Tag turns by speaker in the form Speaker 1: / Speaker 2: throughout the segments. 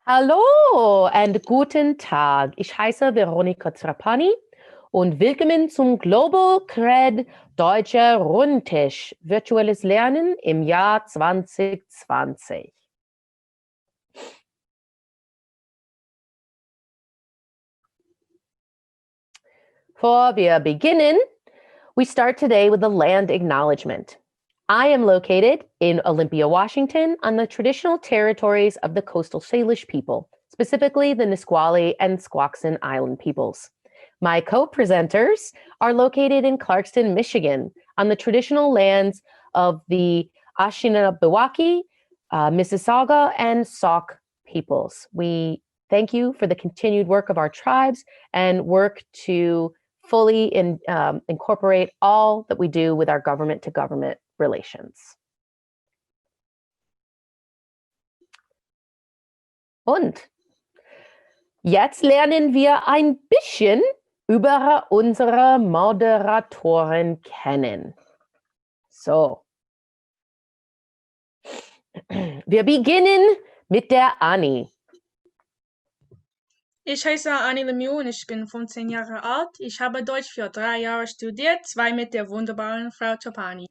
Speaker 1: Hallo und guten Tag. Ich heiße Veronica Trapani und willkommen zum Global C.R.E.D. Deutscher Rundtisch Virtuelles Lernen im Jahr 2020. Bevor wir beginnen, we start today with the land acknowledgement. I am located in Olympia, Washington, on the traditional territories of the Coastal Salish people, specifically the Nisqually and Squaxin Island peoples. My co-presenters are located in Clarkston, Michigan, on the traditional lands of the Assiniboine, Mississauga, and Sauk peoples. We thank you for the continued work of our tribes and work to fully incorporate all that we do with our government-to-government relations. Und jetzt lernen wir ein bisschen über unsere Moderatoren kennen. So. Wir beginnen mit der Annie.
Speaker 2: Ich heiße Annie Lemieux und ich bin 15 Jahre alt. Ich habe Deutsch für 3 Jahre studiert, 2 mit der wunderbaren Frau Trapani.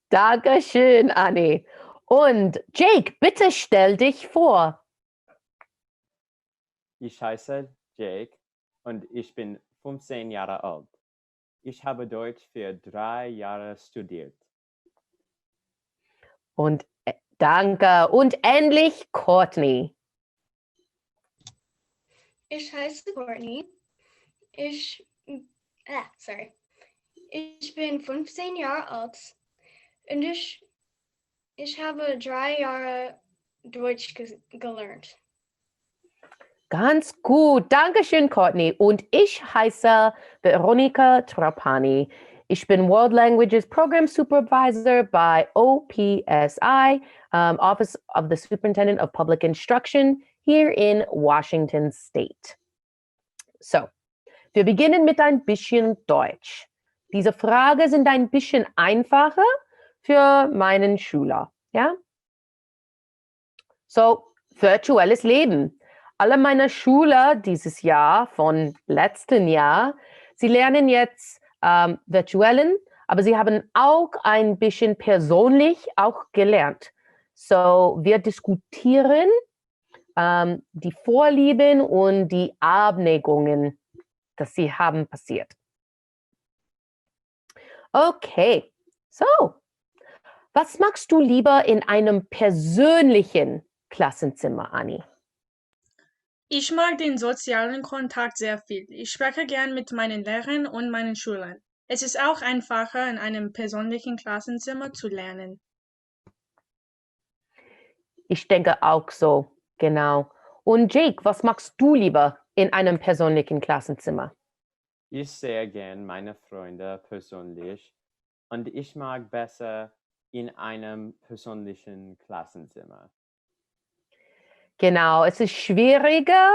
Speaker 1: Dankeschön, Annie. Und Jake, bitte stell dich vor.
Speaker 3: Ich heiße Jake und ich bin 15 Jahre alt. Ich habe Deutsch für 3 Jahre studiert.
Speaker 1: Und danke. Und endlich Courtney.
Speaker 4: Ich heiße Courtney. Ich bin 15 Jahre alt und ich habe 3 Jahre Deutsch gelernt.
Speaker 1: Ganz gut. Dankeschön, Courtney. Und ich heiße Veronica Trapani. Ich bin World Languages Program Supervisor bei OPSI, Office of the Superintendent of Public Instruction, here in Washington State. So, wir beginnen mit ein bisschen Deutsch. Diese Fragen sind ein bisschen einfacher für meinen Schüler. Ja? So, virtuelles Leben. Alle meine Schüler dieses Jahr, von letzten Jahr, sie lernen jetzt Virtuellen, aber sie haben auch ein bisschen persönlich auch gelernt. So, wir diskutieren die Vorlieben und die Abneigungen, dass sie haben passiert. Okay, so, was magst du lieber in einem persönlichen Klassenzimmer, Annie?
Speaker 2: Ich mag den sozialen Kontakt sehr viel. Ich spreche gern mit meinen Lehrern und meinen Schülern. Es ist auch einfacher, in einem persönlichen Klassenzimmer zu lernen.
Speaker 1: Ich denke auch so, genau. Und Jake, was magst du lieber in einem persönlichen Klassenzimmer?
Speaker 3: Ich sehe gern meine Freunde persönlich und ich mag besser in einem persönlichen Klassenzimmer.
Speaker 1: Genau, es ist schwieriger,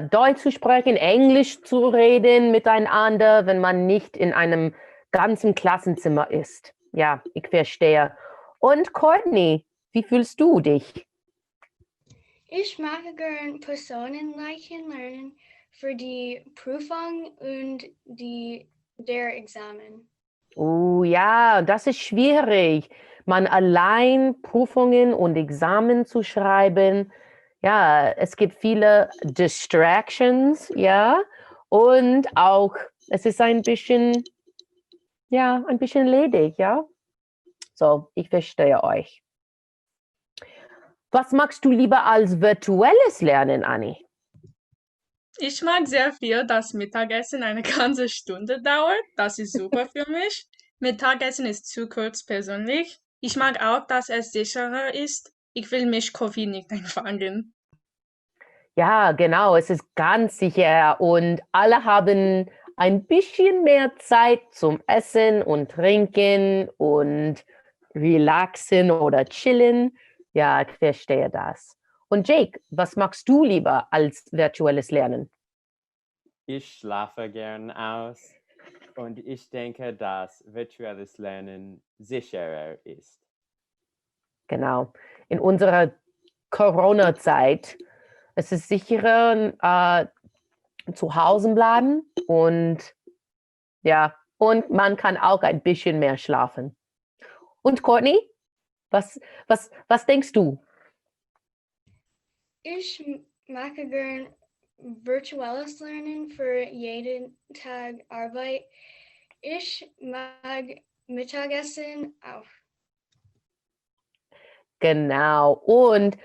Speaker 1: Deutsch zu sprechen, Englisch zu reden miteinander, wenn man nicht in einem ganzen Klassenzimmer ist. Ja, ich verstehe. Und Courtney, wie fühlst du dich?
Speaker 4: Ich mag gern personenlichen Lernen für die Prüfung und der Examen.
Speaker 1: Oh ja, das ist schwierig. Man allein Prüfungen und Examen zu schreiben. Ja, es gibt viele Distractions, ja. Und auch, es ist ein bisschen ledig, ja. So, ich verstehe euch. Was magst du lieber als virtuelles Lernen, Annie?
Speaker 2: Ich mag sehr viel, dass Mittagessen eine ganze Stunde dauert. Das ist super für mich. Mittagessen ist zu kurz persönlich. Ich mag auch, dass es sicherer ist. Ich will mich Covid nicht einfangen.
Speaker 1: Ja, genau, es ist ganz sicher und alle haben ein bisschen mehr Zeit zum Essen und Trinken und relaxen oder chillen. Ja, ich verstehe das. Und Jake, was magst du lieber als virtuelles Lernen?
Speaker 3: Ich schlafe gern aus und ich denke, dass virtuelles Lernen sicherer ist.
Speaker 1: Genau. In unserer Corona-Zeit. Es ist sicherer, zu Hause bleiben und ja, und man kann auch ein bisschen mehr schlafen. Und Courtney, was denkst du?
Speaker 4: Ich mag gern Virtuelles lernen für jeden Tag Arbeit. Ich mag Mittagessen auch.
Speaker 1: Genau. Und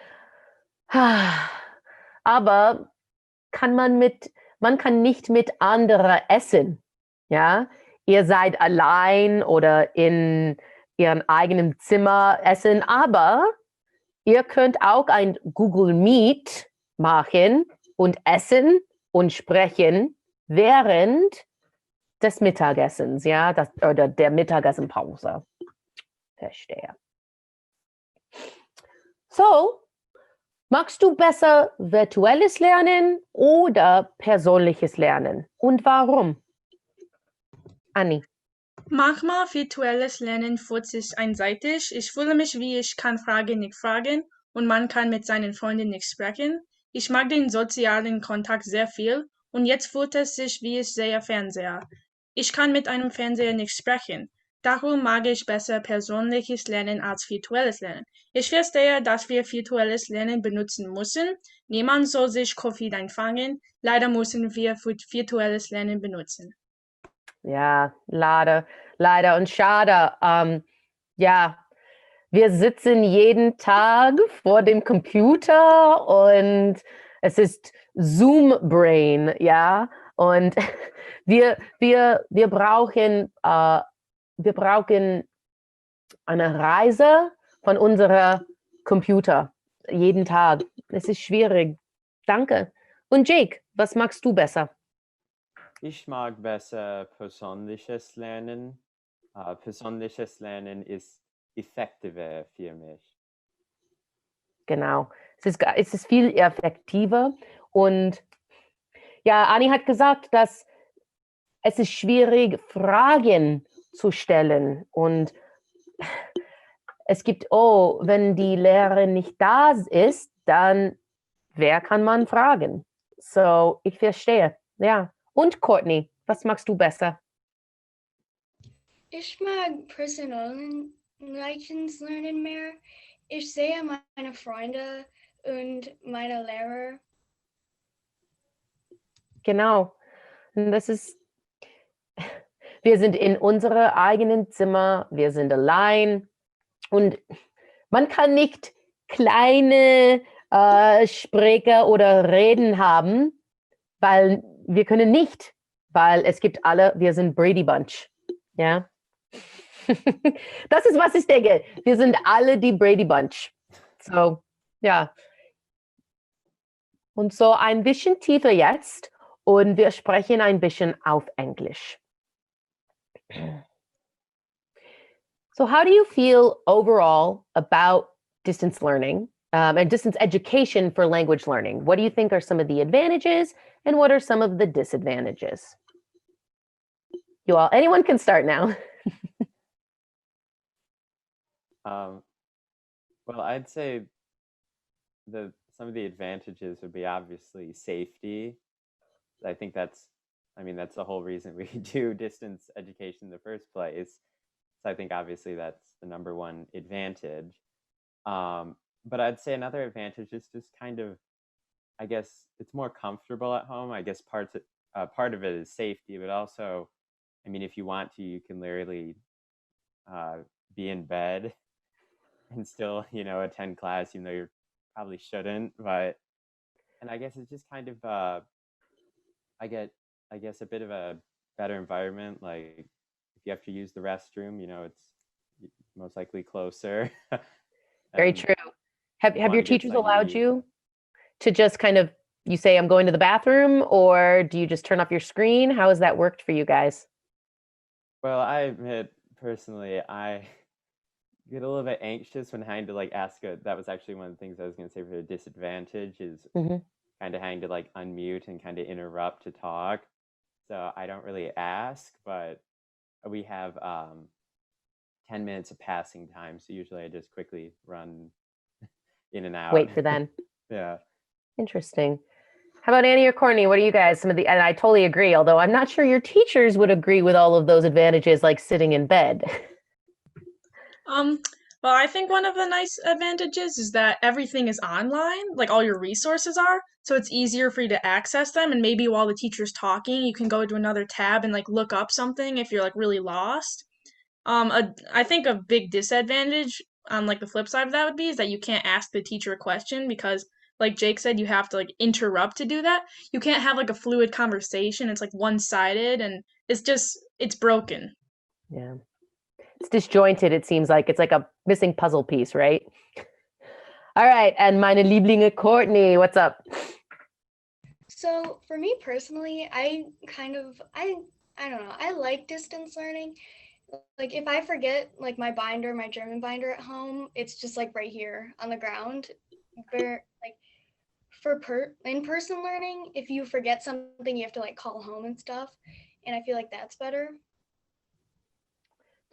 Speaker 1: aber man kann nicht mit anderen essen. Ja, ihr seid allein oder in ihrem eigenen Zimmer essen, aber ihr könnt auch ein Google Meet machen und essen und sprechen während des Mittagessens, ja, oder der Mittagessenpause. Verstehe. So, magst du besser virtuelles Lernen oder persönliches Lernen? Und warum? Anni.
Speaker 2: Manchmal virtuelles Lernen fühlt sich einseitig. Ich fühle mich wie ich kann Fragen nicht fragen und man kann mit seinen Freunden nicht sprechen. Ich mag den sozialen Kontakt sehr viel und jetzt fühlt es sich wie ich sehe Fernseher. Ich kann mit einem Fernseher nicht sprechen. Darum mag ich besser persönliches Lernen als virtuelles Lernen. Ich verstehe, dass wir virtuelles Lernen benutzen müssen. Niemand soll sich Covid einfangen. Leider müssen wir virtuelles Lernen benutzen.
Speaker 1: Ja, leider und schade. Ja, wir sitzen jeden Tag vor dem Computer und es ist Zoom-Brain, ja. Und wir brauchen eine Reise von unserer Computer jeden Tag. Es ist schwierig. Danke. Und Jake, was magst du besser?
Speaker 3: Ich mag besser persönliches Lernen. Persönliches Lernen ist effektiver für mich.
Speaker 1: Genau. Es ist viel effektiver. Und ja, Anni hat gesagt, dass es ist schwierig, Fragen zu stellen. Und es gibt, wenn die Lehrerin nicht da ist, dann wer kann man fragen? So, ich verstehe. Ja. Und Courtney, was magst du besser?
Speaker 4: Ich mag persönlichen Lernen mehr. Ich sehe meine Freunde und meine Lehrer.
Speaker 1: Genau. Und wir sind in unserem eigenen Zimmer, wir sind allein und man kann nicht kleine Sprecher oder Reden haben, weil wir können nicht, weil es gibt wir sind Brady Bunch. Ja. Das ist, was ich denke. Wir sind alle die Brady Bunch. So, ja. Und so ein bisschen tiefer jetzt und wir sprechen ein bisschen auf Englisch. So how do you feel overall about distance learning and distance education for language learning? What do you think are some of the advantages and what are some of the disadvantages? Anyone can start now.
Speaker 3: Well, I'd say some of the advantages would be obviously safety. I think that's the whole reason we do distance education in the first place. So I think obviously that's the number one advantage. But I'd say another advantage is just kind of, I guess it's more comfortable at home. I guess part of it is safety, but also, if you want to, you can literally be in bed and still, attend class, even though you probably shouldn't. And I guess it's just kind of, I guess a bit of a better environment. Like if you have to use the restroom, it's most likely closer.
Speaker 1: Very true. Have your teachers allowed
Speaker 3: eat.
Speaker 1: you to just kind of, you say, I'm going to the bathroom, or do you just turn off your screen? How has that worked for you guys?
Speaker 3: Well, I admit personally, I get a little bit anxious when having to ask that was actually one of the things I was going to say for the disadvantage is kind of having to unmute and kind of interrupt to talk. So I don't really ask, but we have 10 minutes of passing time. So usually I just quickly run in and out.
Speaker 1: Wait for them.
Speaker 3: Yeah.
Speaker 1: Interesting. How about Annie or Courtney? What do you guys, and I totally agree, although I'm not sure your teachers would agree with all of those advantages, like sitting in bed.
Speaker 2: Well, I think one of the nice advantages is that everything is online, like all your resources are, so it's easier for you to access them. And maybe while the teacher's talking, you can go to another tab and like look up something if you're like really lost. I think a big disadvantage on like the flip side of that would be is that you can't ask the teacher a question because, like Jake said, you have to like interrupt to do that. You can't have like a fluid conversation. It's like one-sided and it's broken.
Speaker 1: Yeah. It's disjointed, it seems like. It's like a missing puzzle piece, right? All right, and meine Lieblinge Courtney, what's up?
Speaker 4: So for me personally, I don't know, I like distance learning. Like if I forget like my binder, my German binder at home, it's just like right here on the ground. Like for in-person learning, if you forget something, you have to like call home and stuff. And I feel like that's better.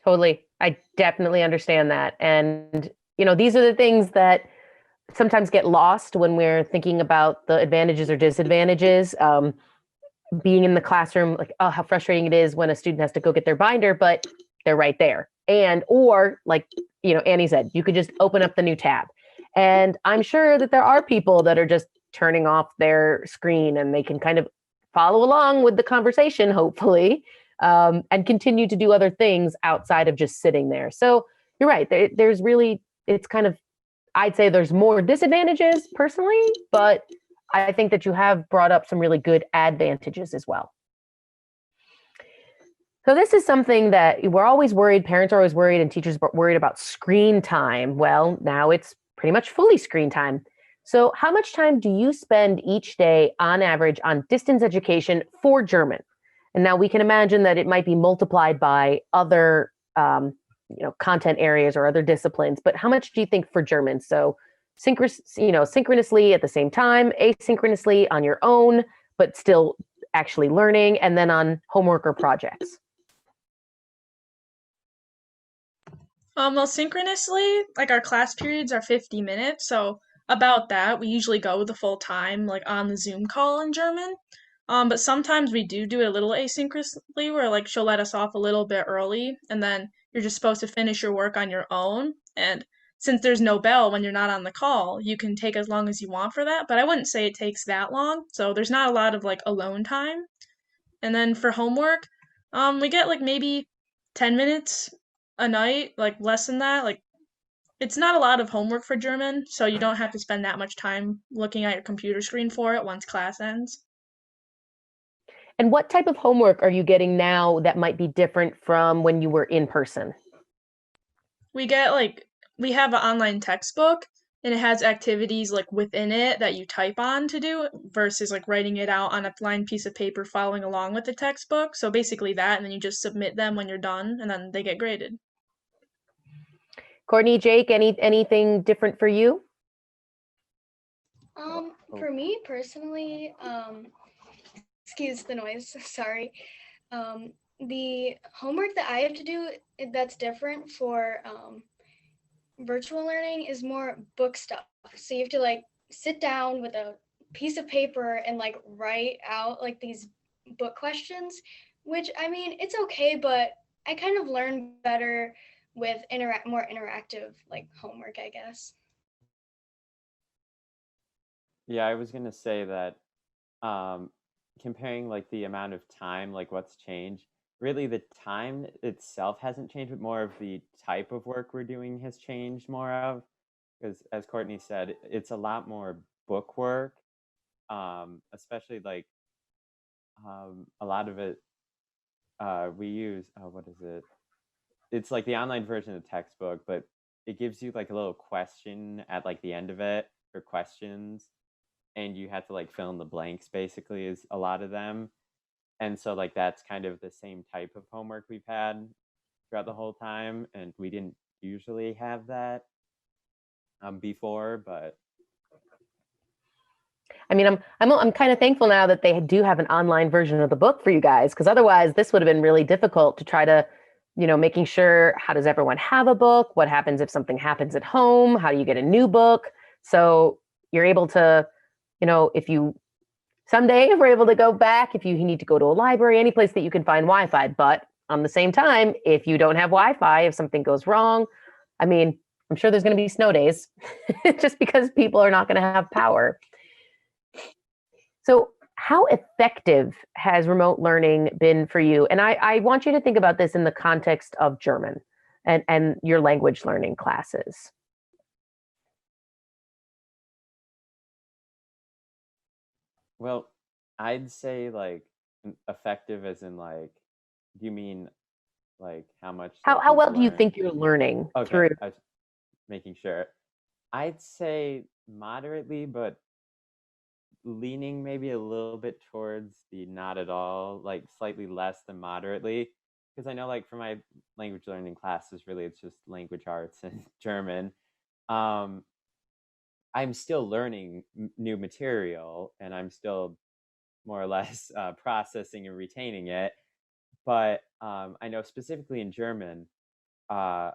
Speaker 1: Totally. I definitely understand that. And, these are the things that sometimes get lost when we're thinking about the advantages or disadvantages. Being in the classroom, like, oh, how frustrating it is when a student has to go get their binder, but they're right there. Or like, Annie said, you could just open up the new tab. And I'm sure that there are people that are just turning off their screen and they can kind of follow along with the conversation, hopefully, and continue to do other things outside of just sitting there. So you're right. There's really, it's kind of, I'd say there's more disadvantages personally, but I think that you have brought up some really good advantages as well. So this is something that we're always worried, parents are always worried, and teachers are worried about screen time. Well, now it's pretty much fully screen time. So how much time do you spend each day on average on distance education for German? And now we can imagine that it might be multiplied by other content areas or other disciplines, but how much do you think for German? So synchronously at the same time, asynchronously on your own, but still actually learning, and then on homework or projects?
Speaker 2: Well, synchronously, like our class periods are 50 minutes, so about that, we usually go the full time, like on the Zoom call in German. But sometimes we do it a little asynchronously, where like she'll let us off a little bit early, and then you're just supposed to finish your work on your own. And since there's no bell when you're not on the call, you can take as long as you want for that. But I wouldn't say it takes that long, so there's not a lot of like alone time. And then for homework, we get like maybe 10 minutes a night, like less than that. Like it's not a lot of homework for German, so you don't have to spend that much time looking at your computer screen for it once class ends.
Speaker 1: And what type of homework are you getting now that might be different from when you were in person?
Speaker 2: We have an online textbook and it has activities like within it that you type on to do versus like writing it out on a lined piece of paper following along with the textbook. So basically that, and then you just submit them when you're done and then they get graded.
Speaker 1: Courtney, Jake, anything different for you?
Speaker 4: For me personally, excuse the noise, sorry. The homework that I have to do that's different for virtual learning is more book stuff. So you have to like sit down with a piece of paper and like write out like these book questions, which I mean, it's okay, but I kind of learn better with more interactive like homework, I guess.
Speaker 3: Yeah, I was gonna say that comparing like the amount of time, like what's changed, really the time itself hasn't changed, but more of the type of work we're doing has changed more of, because as Courtney said, it's a lot more book work, especially like a lot of it we use, what is it? It's like the online version of the textbook, but it gives you like a little question at like the end of it, or questions, and you have to like fill in the blanks basically, is a lot of them. And so like that's kind of the same type of homework we've had throughout the whole time, and we didn't usually have that before. But
Speaker 1: I mean, I'm kind of thankful now that they do have an online version of the book for you guys, because otherwise this would have been really difficult to try to, making sure, how does everyone have a book? What happens if something happens at home? How do you get a new book? So you're able to, if you someday if we're able to go back, if you need to go to a library, any place that you can find Wi-Fi. But on the same time, if you don't have Wi-Fi, if something goes wrong, I mean, I'm sure there's going to be snow days just because people are not going to have power. So how effective has remote learning been for you? And I want you to think about this in the context of German and your language learning classes.
Speaker 3: Well, I'd say like effective as in like, do you mean like how much?
Speaker 1: How
Speaker 3: we've
Speaker 1: well do you
Speaker 3: learned?
Speaker 1: think you're learning
Speaker 3: Okay,
Speaker 1: through?
Speaker 3: I was making sure. I'd say moderately, but leaning maybe a little bit towards the not at all, like slightly less than moderately. Because I know like for my language learning classes, really it's just language arts and German. Um, I'm still learning new material and I'm still more or less processing and retaining it. But I know specifically in German, I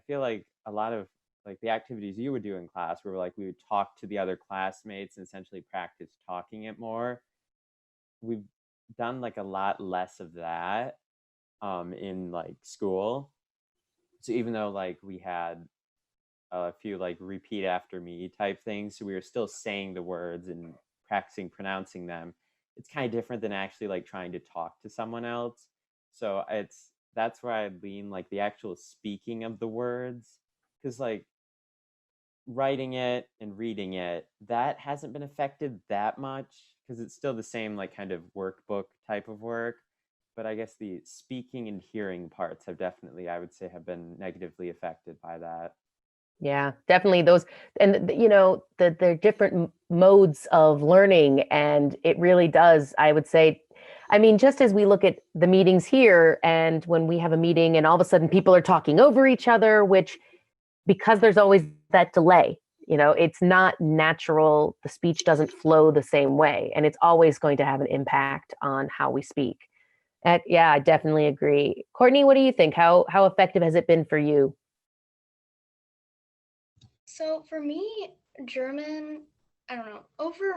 Speaker 3: feel like a lot of like the activities you would do in class were like we would talk to the other classmates and essentially practice talking it more. We've done like a lot less of that in like school. So even though like we had a few like repeat after me type things, so we were still saying the words and practicing pronouncing them. It's kind of different than actually like trying to talk to someone else. So that's where I lean, like the actual speaking of the words, because like writing it and reading it, that hasn't been affected that much because it's still the same like kind of workbook type of work. But I guess the speaking and hearing parts have definitely, I would say, have been negatively affected by that.
Speaker 1: Yeah, definitely those, and they're different modes of learning, and it really does, I would say, I mean, just as we look at the meetings here, and when we have a meeting and all of a sudden people are talking over each other, which because there's always that delay, it's not natural. The speech doesn't flow the same way, and it's always going to have an impact on how we speak. Yeah, I definitely agree. Courtney, what do you think? How effective has it been for you?
Speaker 4: So for me, German, I don't know, over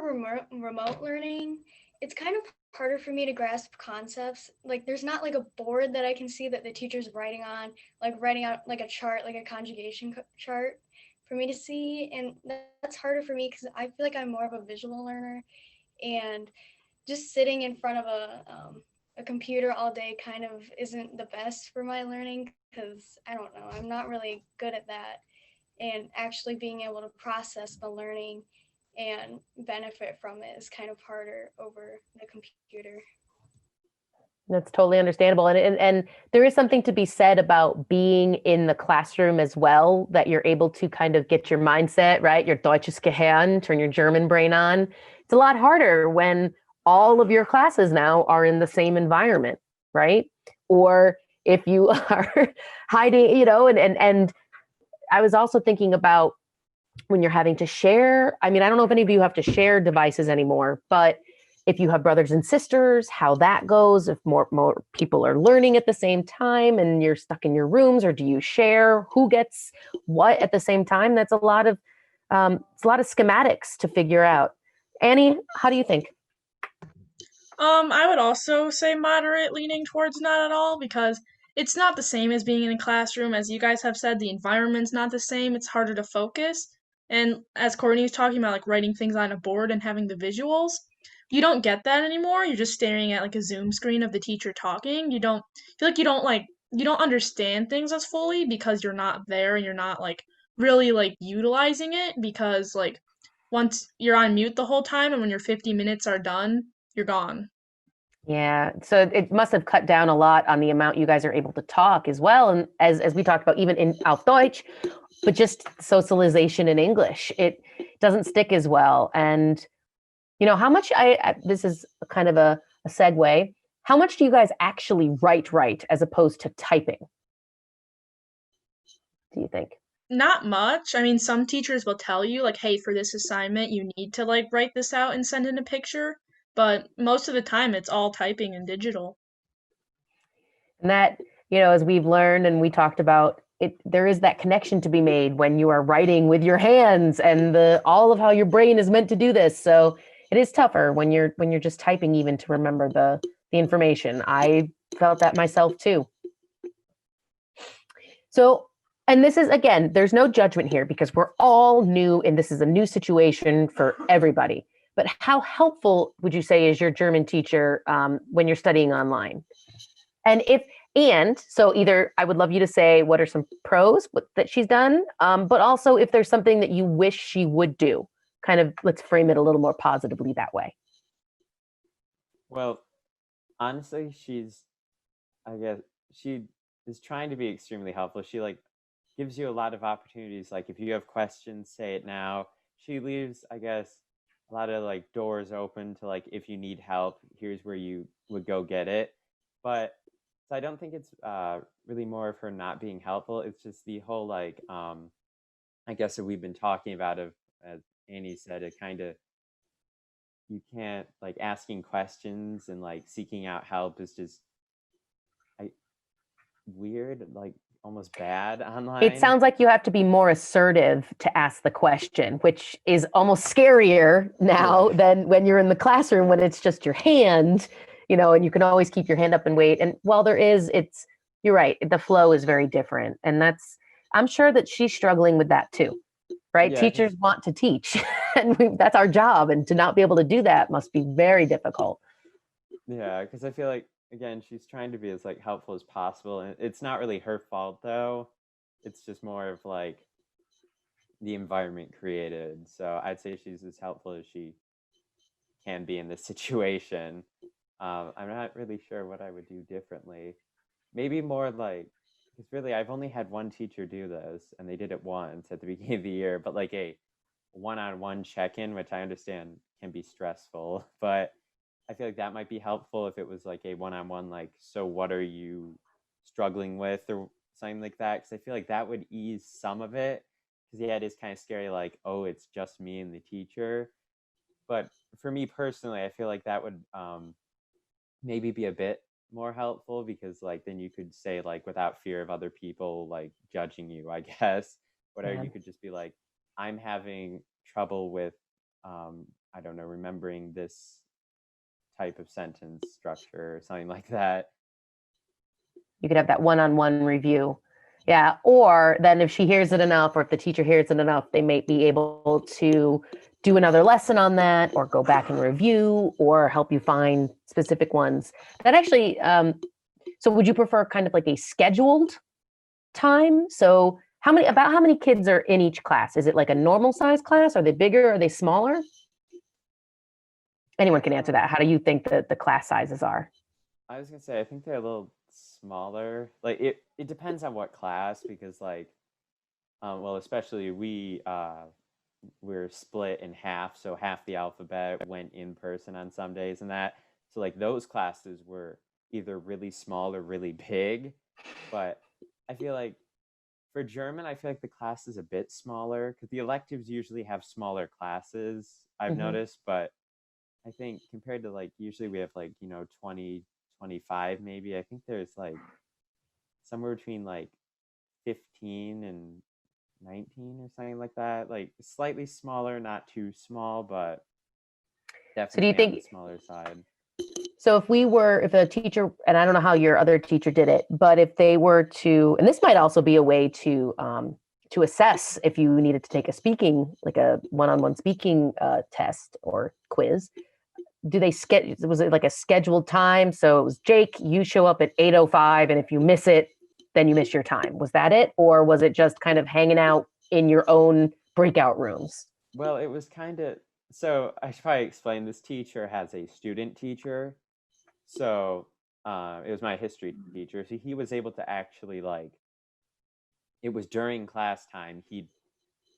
Speaker 4: remote learning, it's kind of harder for me to grasp concepts. Like there's not like a board that I can see that the teacher's writing on, like writing out like a chart, like a conjugation chart for me to see. And that's harder for me because I feel like I'm more of a visual learner, and just sitting in front of a computer all day kind of isn't the best for my learning because I don't know, I'm not really good at that. And actually being able to process the learning and benefit from it is kind of harder over the computer.
Speaker 1: That's totally understandable. And there is something to be said about being in the classroom as well, that you're able to kind of get your mindset, right? Your Deutsches Gehirn, turn your German brain on. It's a lot harder when all of your classes now are in the same environment, right? Or if you are hiding, and I was also thinking about when you're having to share. I mean, I don't know if any of you have to share devices anymore, but if you have brothers and sisters, how that goes, if more people are learning at the same time and you're stuck in your rooms, or do you share who gets what at the same time? That's it's a lot of schematics to figure out. Annie, how do you think?
Speaker 2: I would also say moderate, leaning towards not at all, because it's not the same as being in a classroom. As you guys have said, the environment's not the same. It's harder to focus. And as Courtney was talking about, like writing things on a board and having the visuals, you don't get that anymore. You're just staring at like a Zoom screen of the teacher talking. You don't feel like you don't understand things as fully because you're not there and you're not like really like utilizing it, because like once you're on mute the whole time and when your 50 minutes are done, you're gone.
Speaker 1: Yeah, so it must have cut down a lot on the amount you guys are able to talk as well. And as we talked about, even in Auf Deutsch, but just socialization in English, it doesn't stick as well. And how much this is kind of a segue. How much do you guys actually write as opposed to typing? Do you think?
Speaker 2: Not much. I mean, some teachers will tell you, like, hey, for this assignment, you need to, like, write this out and send in a picture. But most of the time, it's all typing and digital.
Speaker 1: And that, as we've learned and we talked about there is that connection to be made when you are writing with your hands and all of how your brain is meant to do this. So it is tougher when you're just typing even to remember the information. I felt that myself too. So, and this is, again, there's no judgment here because we're all new and this is a new situation for everybody. But how helpful would you say is your German teacher when you're studying online? And so either I would love you to say what are some pros that she's done, but also if there's something that you wish she would do, kind of let's frame it a little more positively that way.
Speaker 3: Well, honestly, I guess she is trying to be extremely helpful. She like gives you a lot of opportunities. Like if you have questions, say it now. She leaves, I guess, a lot of like doors open to like if you need help, here's where you would go get it. But so I don't think it's really more of her not being helpful. It's just the whole like I guess that we've been talking about of, as Annie said, it kind of, you can't like asking questions and like seeking out help is just weird, like almost bad online.
Speaker 1: It sounds like you have to be more assertive to ask the question, which is almost scarier now than when you're in the classroom when it's just your hand, and you can always keep your hand up and wait. And while you're right, the flow is very different. And I'm sure that she's struggling with that too, right?
Speaker 3: Yeah,
Speaker 1: Teachers want to teach and that's our job. And to not be able to do that must be very difficult.
Speaker 3: Yeah, because I feel like, again, she's trying to be as like helpful as possible, and it's not really her fault though. It's just more of like the environment created. So I'd say she's as helpful as she can be in this situation. I'm not really sure what I would do differently. Maybe more like, because really I've only had one teacher do this, and they did it once at the beginning of the year, but like a one-on-one check-in, which I understand can be stressful, but I feel like that might be helpful if it was like a one-on-one, like, so what are you struggling with or something like that? Because I feel like that would ease some of it. Because yeah, it is kind of scary, like, oh, it's just me and the teacher. But for me personally, I feel like that would maybe be a bit more helpful because like then you could say like without fear of other people like judging you, I guess, whatever,
Speaker 1: Yeah.
Speaker 3: you could just be like, I'm having trouble with I don't know, remembering this type of sentence structure or something like that.
Speaker 1: You could have that one-on-one review. Yeah. Or then if she hears it enough, or if the teacher hears it enough, they may be able to do another lesson on that or go back and review or help you find specific ones. That actually, so would you prefer kind of like a scheduled time? So how many kids are in each class? Is it like a normal size class? Are they bigger? Are they smaller? Anyone can answer that. How do you think that the class sizes are?
Speaker 3: I was gonna say I think they're a little smaller. Like it depends on what class, because like well, especially we're split in half, so half the alphabet went in person on some days and that. So like those classes were either really small or really big. But I feel like for German, I feel like the class is a bit smaller because the electives usually have smaller classes, I've noticed. But I think compared to like usually we have like, 20, 25 maybe. I think there's like somewhere between like 15 and 19 or something like that. Like slightly smaller, not too small, but definitely on the smaller side.
Speaker 1: So if a teacher, and I don't know how your other teacher did it, but if they were to, and this might also be a way to assess if you needed to take a speaking, like a one-on-one speaking test or quiz, was it like a scheduled time? So it was, Jake, you show up at 8:05, and if you miss it, then you miss your time. Was that it? Or was it just kind of hanging out in your own breakout rooms?
Speaker 3: Well, it was kind of, so I should probably explain, this teacher has a student teacher. So it was my history teacher. So he was able to actually like, it was during class time, he'd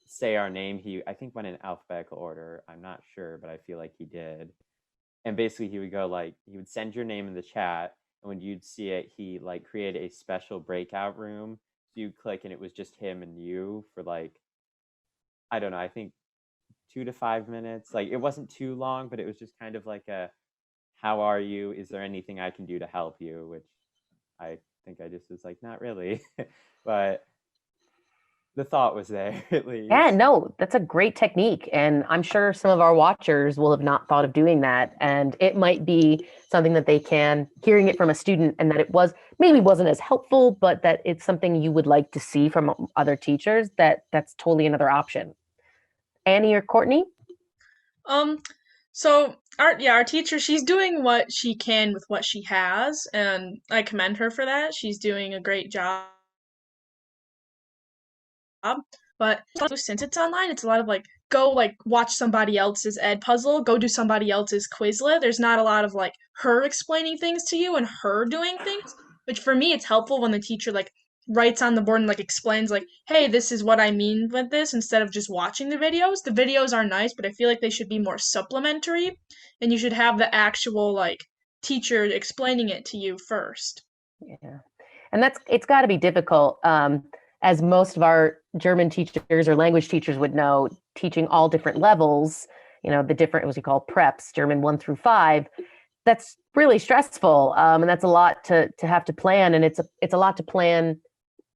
Speaker 3: say our name. He, I think, went in alphabetical order. I'm not sure, but I feel like he did. And basically he would go like, he would send your name in the chat, and when you'd see it, he like created a special breakout room. So you click and it was just him and you for like, I don't know, I think 2 to 5 minutes. Like it wasn't too long, but it was just kind of like a, how are you? Is there anything I can do to help you? Which I think I just was like, not really. But the thought was there at least.
Speaker 1: Yeah, no, that's a great technique. And I'm sure some of our watchers will have not thought of doing that. And it might be something that they can, hearing it from a student, and that it was maybe wasn't as helpful, but that it's something you would like to see from other teachers, that's totally another option. Annie or Courtney?
Speaker 2: So our teacher, she's doing what she can with what she has, and I commend her for that. She's doing a great job. But since it's online, it's a lot of like go like watch somebody else's ed puzzle, go do somebody else's Quizlet. There's not a lot of like her explaining things to you and her doing things, which for me it's helpful when the teacher like writes on the board and like explains like, hey, this is what I mean with this instead of just watching the videos. The videos are nice, but I feel like they should be more supplementary and you should have the actual like teacher explaining it to you first.
Speaker 1: Yeah. And it's got to be difficult. As most of our German teachers or language teachers would know, teaching all different levels, the different, what we call preps, German 1 through 5, that's really stressful. And that's a lot to have to plan. And it's a lot to plan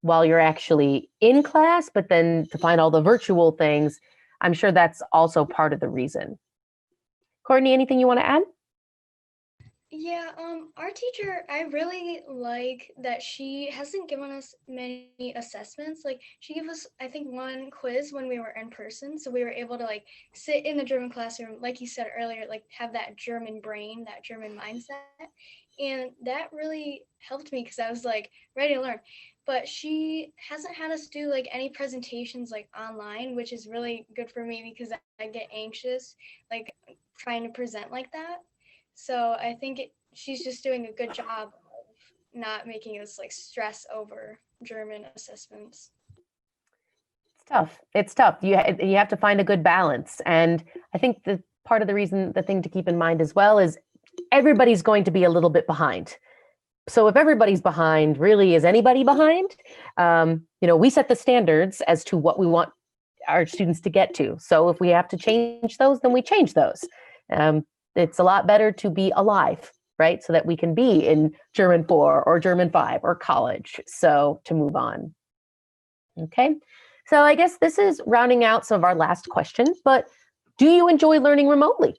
Speaker 1: while you're actually in class, but then to find all the virtual things, I'm sure that's also part of the reason. Courtney, anything you want to add?
Speaker 4: Yeah, our teacher, I really like that she hasn't given us many assessments. Like she gave us, I think, one quiz when we were in person. So we were able to like sit in the German classroom, like you said earlier, like have that German brain, that German mindset. And that really helped me because I was like ready to learn. But she hasn't had us do like any presentations like online, which is really good for me because I get anxious like trying to present like that. So I think she's just doing a good job of not making us like stress over German assessments.
Speaker 1: It's tough. It's tough. You have to find a good balance. And I think the part of the thing to keep in mind as well is everybody's going to be a little bit behind. So if everybody's behind, really, is anybody behind? We set the standards as to what we want our students to get to. So if we have to change those, then we change those. It's a lot better to be alive, right? So that we can be in German 4 or German 5 or college. So to move on. Okay. So I guess this is rounding out some of our last questions, but do you enjoy learning remotely?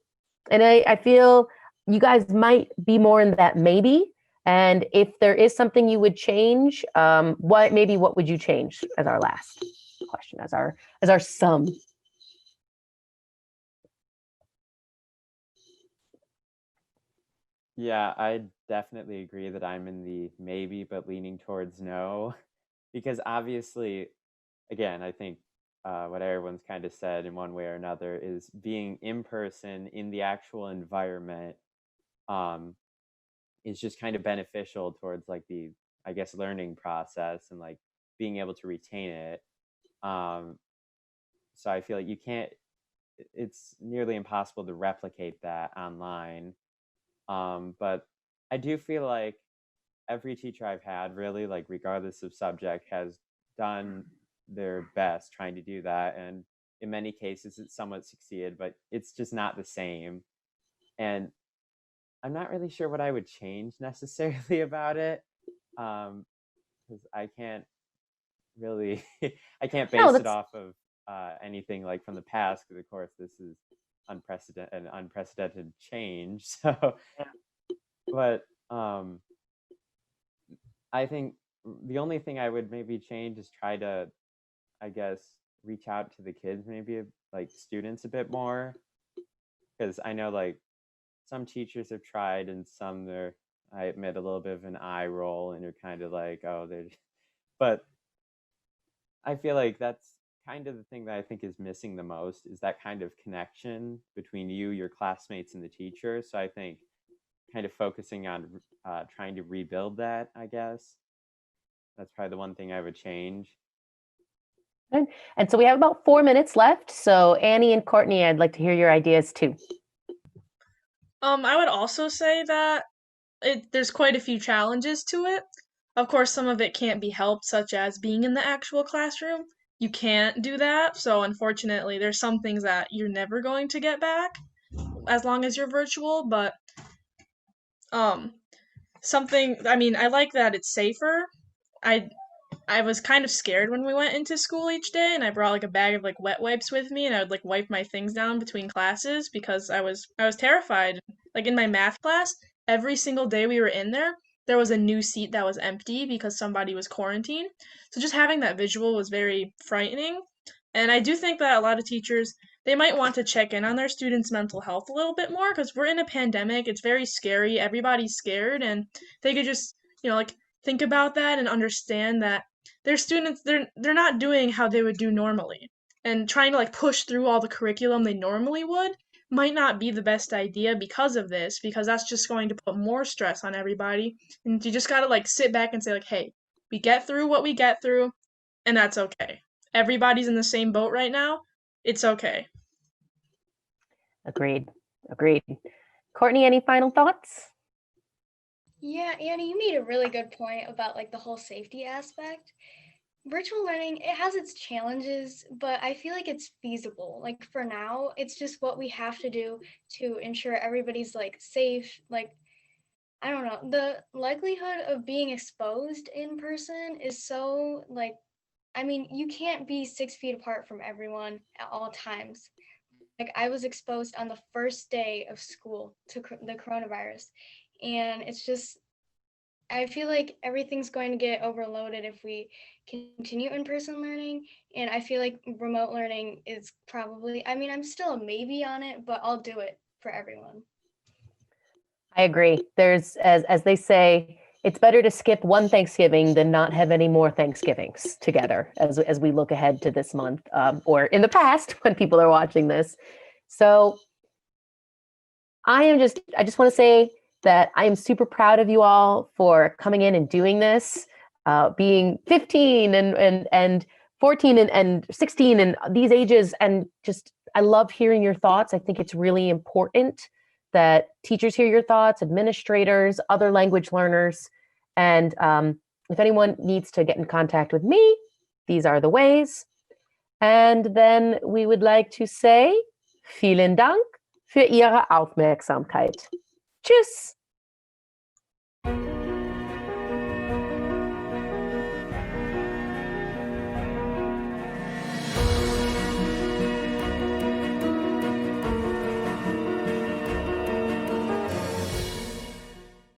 Speaker 1: And I feel you guys might be more in that maybe. And if there is something you would change, what would you change as our last question, as our sum?
Speaker 3: Yeah, I definitely agree that I'm in the maybe, but leaning towards no, because obviously, again, I think what everyone's kind of said in one way or another is being in person in the actual environment is just kind of beneficial towards like the, I guess, learning process and like being able to retain it. Um, so I feel like it's nearly impossible to replicate that online. But I do feel like every teacher I've had, really, like regardless of subject, has done their best trying to do that. And in many cases, it's somewhat succeeded, but it's just not the same. And I'm not really sure what I would change necessarily about it, because I can't really, I can't base it off of anything like from the past, because of course this is unprecedented change. So, but I think the only thing I would maybe change is try to, I guess, reach out to the kids, maybe like students a bit more, because I know like some teachers have tried and some I admit, a little bit of an eye roll, and you're kind of like, oh, but I feel like that's kind of the thing that I think is missing the most, is that kind of connection between you, your classmates, and the teacher. So I think kind of focusing on trying to rebuild that, I guess. That's probably the one thing I would change.
Speaker 1: And so we have about 4 minutes left. So Annie and Courtney, I'd like to hear your ideas too.
Speaker 2: I would also say that there's quite a few challenges to it. Of course, some of it can't be helped, such as being in the actual classroom. You can't do that, so unfortunately, there's some things that you're never going to get back as long as you're virtual, but I mean, I like that it's safer. I was kind of scared when we went into school each day, and I brought like a bag of like wet wipes with me, and I would like wipe my things down between classes because I was terrified. Like in my math class, every single day we were in there, there was a new seat that was empty because somebody was quarantined. So just having that visual was very frightening. And I do think that a lot of teachers, they might want to check in on their students' mental health a little bit more because we're in a pandemic. It's very scary. Everybody's scared, and they could just, like think about that and understand that their students, they're not doing how they would do normally. And trying to like push through all the curriculum they normally would might not be the best idea because of this, because that's just going to put more stress on everybody. And you just got to like sit back and say like, "Hey, we get through what we get through, and that's okay. Everybody's in the same boat right now. It's okay."
Speaker 1: Agreed. Courtney, any final thoughts?
Speaker 4: Yeah, Annie, you made a really good point about like the whole safety aspect. Virtual learning, it has its challenges, but I feel like it's feasible. Like for now, it's just what we have to do to ensure everybody's like safe. Like, I don't know, the likelihood of being exposed in person is so like, I mean, you can't be 6 feet apart from everyone at all times. Like I was exposed on the first day of school to the coronavirus, and it's just, I feel like everything's going to get overloaded if we continue in-person learning, and I feel like remote learning is probably, I mean, I'm still a maybe on it, but I'll do it for everyone.
Speaker 1: I agree. There's, as they say, it's better to skip one Thanksgiving than not have any more Thanksgivings together as we look ahead to this month, or in the past when people are watching this. So I just want to say that I am super proud of you all for coming in and doing this, being 15 and 14 and 16 and these ages. And just, I love hearing your thoughts. I think it's really important that teachers hear your thoughts, administrators, other language learners. And if anyone needs to get in contact with me, these are the ways. And then we would like to say, vielen Dank für Ihre Aufmerksamkeit. Tschüss.